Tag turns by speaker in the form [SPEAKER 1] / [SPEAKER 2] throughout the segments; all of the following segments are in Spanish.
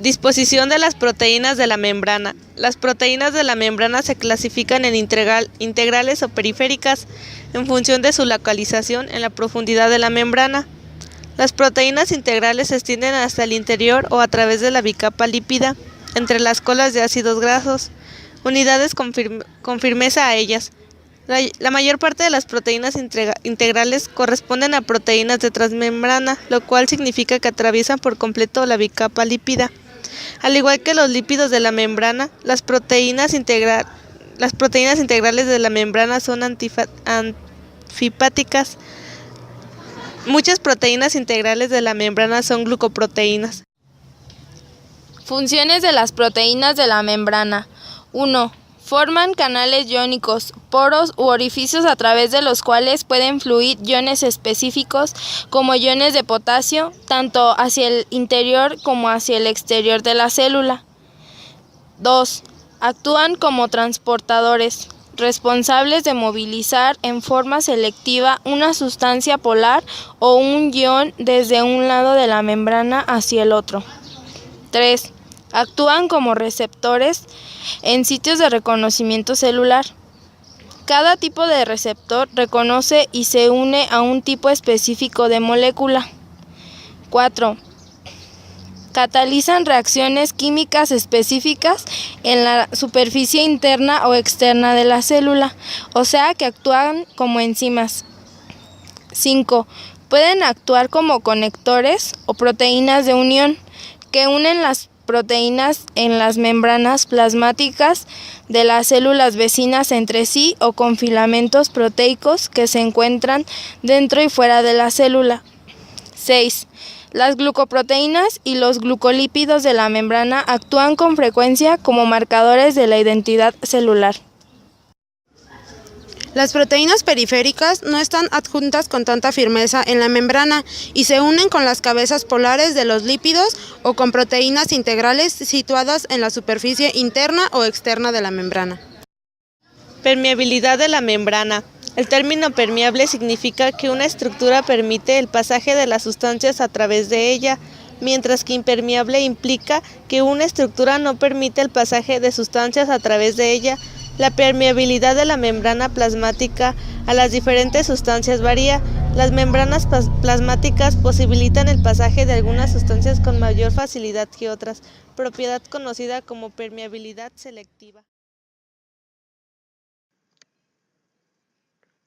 [SPEAKER 1] Disposición de las proteínas de la membrana. Las proteínas de la membrana se clasifican en integrales o periféricas en función de su localización en la profundidad de la membrana. Las proteínas integrales se extienden hasta el interior o a través de la bicapa lípida, entre las colas de ácidos grasos, unidades con firmeza a ellas. La mayor parte de las proteínas integrales corresponden a proteínas de transmembrana, lo cual significa que atraviesan por completo la bicapa lípida. Al igual que los lípidos de la membrana, las proteínas integrales de la membrana son anfipáticas. Muchas proteínas integrales de la membrana son glucoproteínas.
[SPEAKER 2] Funciones de las proteínas de la membrana. 1. Forman canales iónicos, poros u orificios a través de los cuales pueden fluir iones específicos como iones de potasio, tanto hacia el interior como hacia el exterior de la célula. 2. Actúan como transportadores, responsables de movilizar en forma selectiva una sustancia polar o un ion desde un lado de la membrana hacia el otro. 3. Actúan como receptores en sitios de reconocimiento celular. Cada tipo de receptor reconoce y se une a un tipo específico de molécula. 4. Catalizan reacciones químicas específicas en la superficie interna o externa de la célula, o sea que actúan como enzimas. 5. Pueden actuar como conectores o proteínas de unión que unen las proteínas en las membranas plasmáticas de las células vecinas entre sí o con filamentos proteicos que se encuentran dentro y fuera de la célula. 6. Las glucoproteínas y los glucolípidos de la membrana actúan con frecuencia como marcadores de la identidad celular.
[SPEAKER 3] Las proteínas periféricas no están adjuntas con tanta firmeza en la membrana y se unen con las cabezas polares de los lípidos o con proteínas integrales situadas en la superficie interna o externa de la membrana.
[SPEAKER 1] Permeabilidad de la membrana. El término permeable significa que una estructura permite el pasaje de las sustancias a través de ella, mientras que impermeable implica que una estructura no permite el pasaje de sustancias a través de ella. La permeabilidad de la membrana plasmática a las diferentes sustancias varía. Las membranas plasmáticas posibilitan el pasaje de algunas sustancias con mayor facilidad que otras, propiedad conocida como permeabilidad selectiva.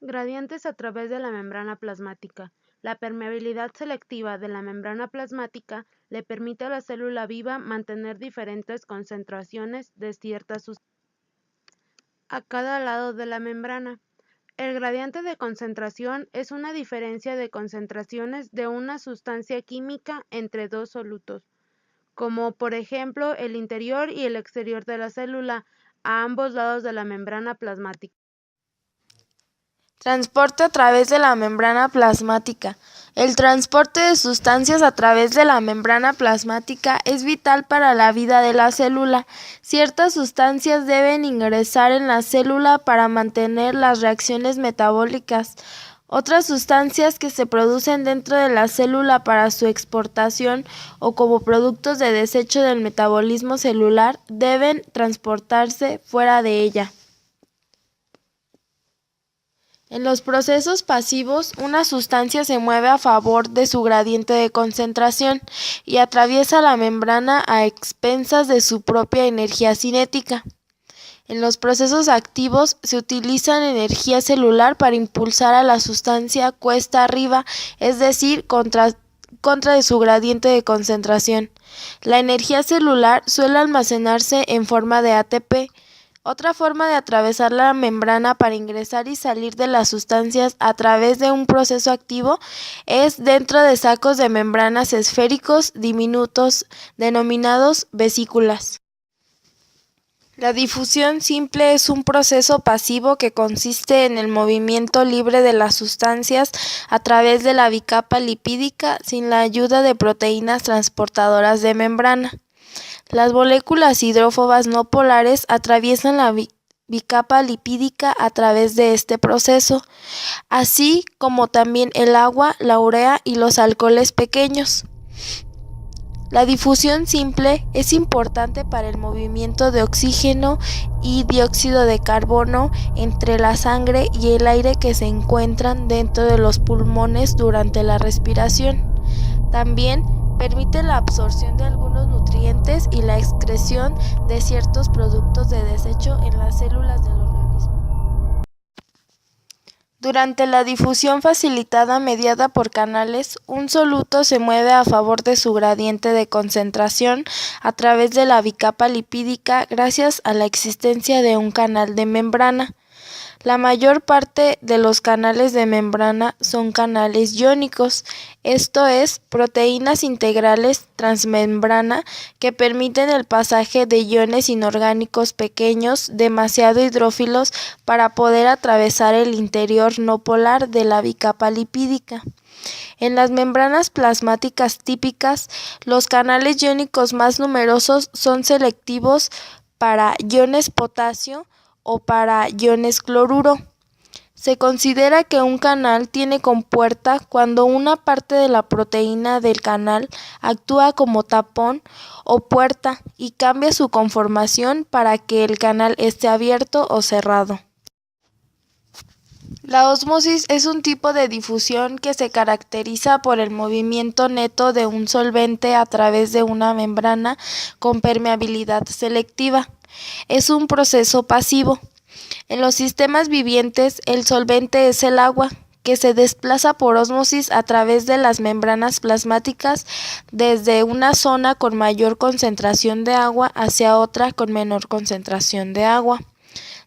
[SPEAKER 3] Gradientes a través de la membrana plasmática. La permeabilidad selectiva de la membrana plasmática le permite a la célula viva mantener diferentes concentraciones de ciertas sustancias a cada lado de la membrana. El gradiente de concentración es una diferencia de concentraciones de una sustancia química entre dos solutos, como por ejemplo el interior y el exterior de la célula, a ambos lados de la membrana plasmática.
[SPEAKER 2] Transporte a través de la membrana plasmática. El transporte de sustancias a través de la membrana plasmática es vital para la vida de la célula. Ciertas sustancias deben ingresar en la célula para mantener las reacciones metabólicas. Otras sustancias que se producen dentro de la célula para su exportación o como productos de desecho del metabolismo celular deben transportarse fuera de ella. En los procesos pasivos, una sustancia se mueve a favor de su gradiente de concentración y atraviesa la membrana a expensas de su propia energía cinética. En los procesos activos se utiliza energía celular para impulsar a la sustancia cuesta arriba, es decir, contra de su gradiente de concentración. La energía celular suele almacenarse en forma de ATP. Otra forma de atravesar la membrana para ingresar y salir de las sustancias a través de un proceso activo es dentro de sacos de membranas esféricos diminutos denominados vesículas. La difusión simple es un proceso pasivo que consiste en el movimiento libre de las sustancias a través de la bicapa lipídica sin la ayuda de proteínas transportadoras de membrana. Las moléculas hidrófobas no polares atraviesan la bicapa lipídica a través de este proceso, así como también el agua, la urea y los alcoholes pequeños. La difusión simple es importante para el movimiento de oxígeno y dióxido de carbono entre la sangre y el aire que se encuentran dentro de los pulmones durante la respiración. También permite la absorción de algunos nutrientes y la excreción de ciertos productos de desecho en las células del organismo. Durante la difusión facilitada mediada por canales, un soluto se mueve a favor de su gradiente de concentración a través de la bicapa lipídica gracias a la existencia de un canal de membrana. La mayor parte de los canales de membrana son canales iónicos, esto es, proteínas integrales transmembrana que permiten el pasaje de iones inorgánicos pequeños demasiado hidrófilos para poder atravesar el interior no polar de la bicapa lipídica. En las membranas plasmáticas típicas, los canales iónicos más numerosos son selectivos para iones potasio o para iones cloruro. Se considera que un canal tiene compuerta cuando una parte de la proteína del canal actúa como tapón o puerta y cambia su conformación para que el canal esté abierto o cerrado. La ósmosis es un tipo de difusión que se caracteriza por el movimiento neto de un solvente a través de una membrana con permeabilidad selectiva. Es un proceso pasivo. En los sistemas vivientes, el solvente es el agua, que se desplaza por ósmosis a través de las membranas plasmáticas desde una zona con mayor concentración de agua hacia otra con menor concentración de agua.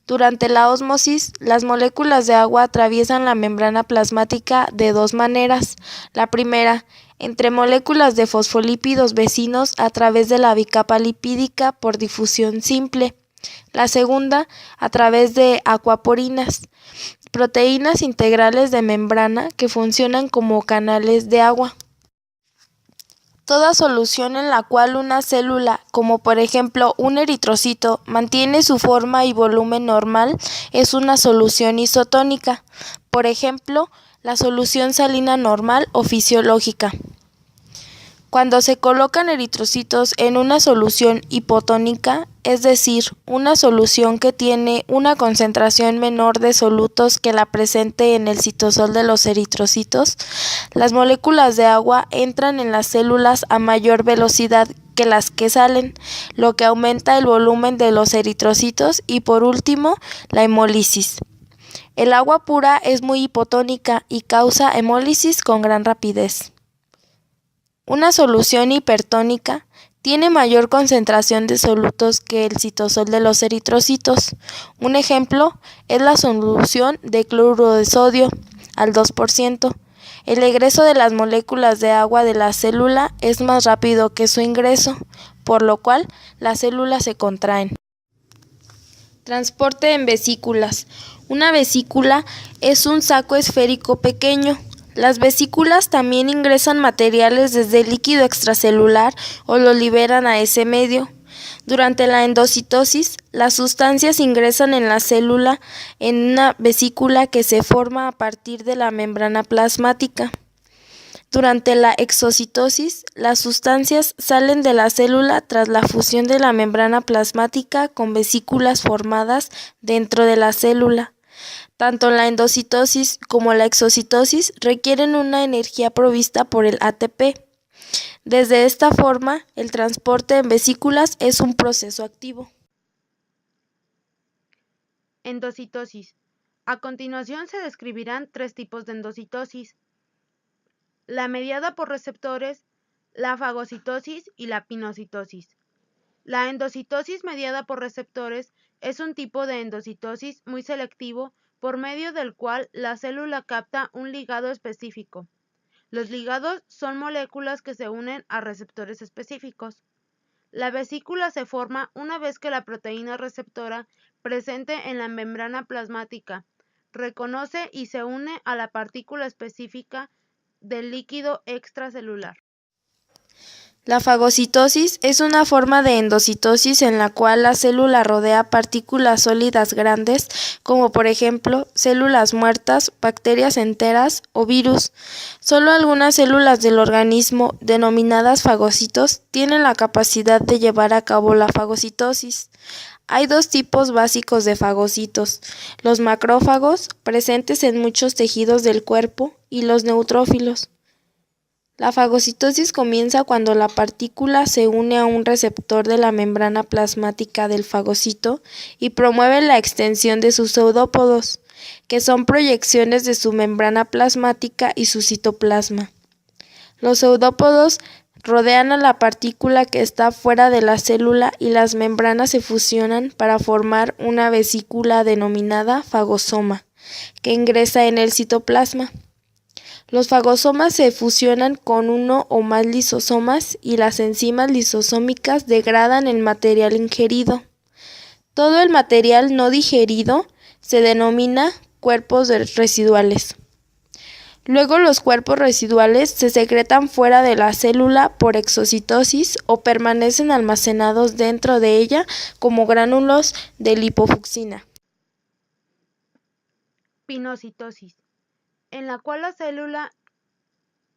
[SPEAKER 2] Durante la ósmosis, las moléculas de agua atraviesan la membrana plasmática de dos maneras. La primera, entre moléculas de fosfolípidos vecinos a través de la bicapa lipídica por difusión simple. La segunda, a través de acuaporinas, proteínas integrales de membrana que funcionan como canales de agua. Toda solución en la cual una célula, como por ejemplo un eritrocito, mantiene su forma y volumen normal, es una solución isotónica. Por ejemplo, la solución salina normal o fisiológica. Cuando se colocan eritrocitos en una solución hipotónica, es decir, una solución que tiene una concentración menor de solutos que la presente en el citosol de los eritrocitos, las moléculas de agua entran en las células a mayor velocidad que las que salen, lo que aumenta el volumen de los eritrocitos y por último, la hemólisis. El agua pura es muy hipotónica y causa hemólisis con gran rapidez. Una solución hipertónica tiene mayor concentración de solutos que el citosol de los eritrocitos. Un ejemplo es la solución de cloruro de sodio al 2%. El egreso de las moléculas de agua de la célula es más rápido que su ingreso, por lo cual las células se contraen. Transporte en vesículas. Una vesícula es un saco esférico pequeño. Las vesículas también ingresan materiales desde el líquido extracelular o lo liberan a ese medio. Durante la endocitosis, las sustancias ingresan en la célula en una vesícula que se forma a partir de la membrana plasmática. Durante la exocitosis, las sustancias salen de la célula tras la fusión de la membrana plasmática con vesículas formadas dentro de la célula. Tanto la endocitosis como la exocitosis requieren una energía provista por el ATP. Desde esta forma, el transporte en vesículas es un proceso activo.
[SPEAKER 3] Endocitosis. A continuación se describirán tres tipos de endocitosis: la mediada por receptores, la fagocitosis y la pinocitosis. La endocitosis mediada por receptores es un tipo de endocitosis muy selectivo por medio del cual la célula capta un ligado específico. Los ligados son moléculas que se unen a receptores específicos. La vesícula se forma una vez que la proteína receptora presente en la membrana plasmática reconoce y se une a la partícula específica del líquido extracelular.
[SPEAKER 2] La fagocitosis es una forma de endocitosis en la cual la célula rodea partículas sólidas grandes, como por ejemplo células muertas, bacterias enteras o virus. Solo algunas células del organismo, denominadas fagocitos, tienen la capacidad de llevar a cabo la fagocitosis. Hay dos tipos básicos de fagocitos: los macrófagos, presentes en muchos tejidos del cuerpo, y los neutrófilos. La fagocitosis comienza cuando la partícula se une a un receptor de la membrana plasmática del fagocito y promueve la extensión de sus pseudópodos, que son proyecciones de su membrana plasmática y su citoplasma. Los pseudópodos rodean a la partícula que está fuera de la célula y las membranas se fusionan para formar una vesícula denominada fagosoma, que ingresa en el citoplasma. Los fagosomas se fusionan con uno o más lisosomas y las enzimas lisosómicas degradan el material ingerido. Todo el material no digerido se denomina cuerpos residuales. Luego los cuerpos residuales se secretan fuera de la célula por exocitosis o permanecen almacenados dentro de ella como gránulos de lipofucsina.
[SPEAKER 3] Pinocitosis, en la cual la célula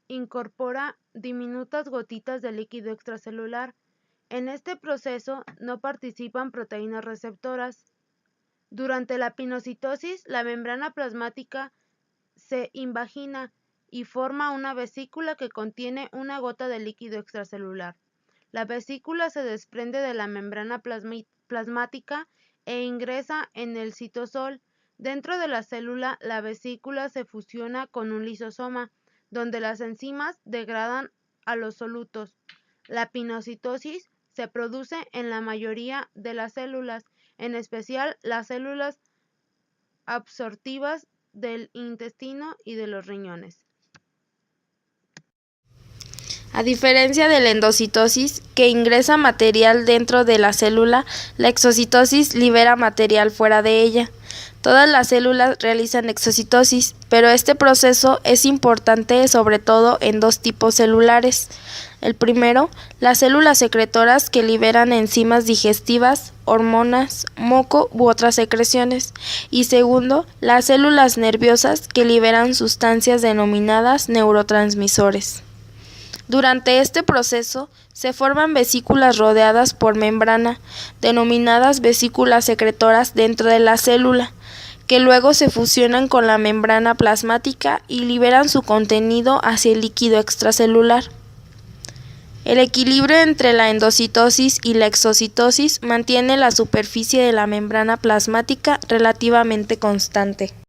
[SPEAKER 3] incorpora diminutas gotitas de líquido extracelular. En este proceso no participan proteínas receptoras. Durante la pinocitosis, la membrana plasmática se invagina y forma una vesícula que contiene una gota de líquido extracelular. La vesícula se desprende de la membrana plasmática e ingresa en el citosol. Dentro de la célula, la vesícula se fusiona con un lisosoma, donde las enzimas degradan a los solutos. La pinocitosis se produce en la mayoría de las células, en especial las células absortivas del intestino y de los riñones.
[SPEAKER 2] A diferencia de la endocitosis, que ingresa material dentro de la célula, la exocitosis libera material fuera de ella. Todas las células realizan exocitosis, pero este proceso es importante sobre todo en dos tipos celulares. El primero, las células secretoras que liberan enzimas digestivas, hormonas, moco u otras secreciones. Y segundo, las células nerviosas que liberan sustancias denominadas neurotransmisores. Durante este proceso se forman vesículas rodeadas por membrana, denominadas vesículas secretoras dentro de la célula, que luego se fusionan con la membrana plasmática y liberan su contenido hacia el líquido extracelular. El equilibrio entre la endocitosis y la exocitosis mantiene la superficie de la membrana plasmática relativamente constante.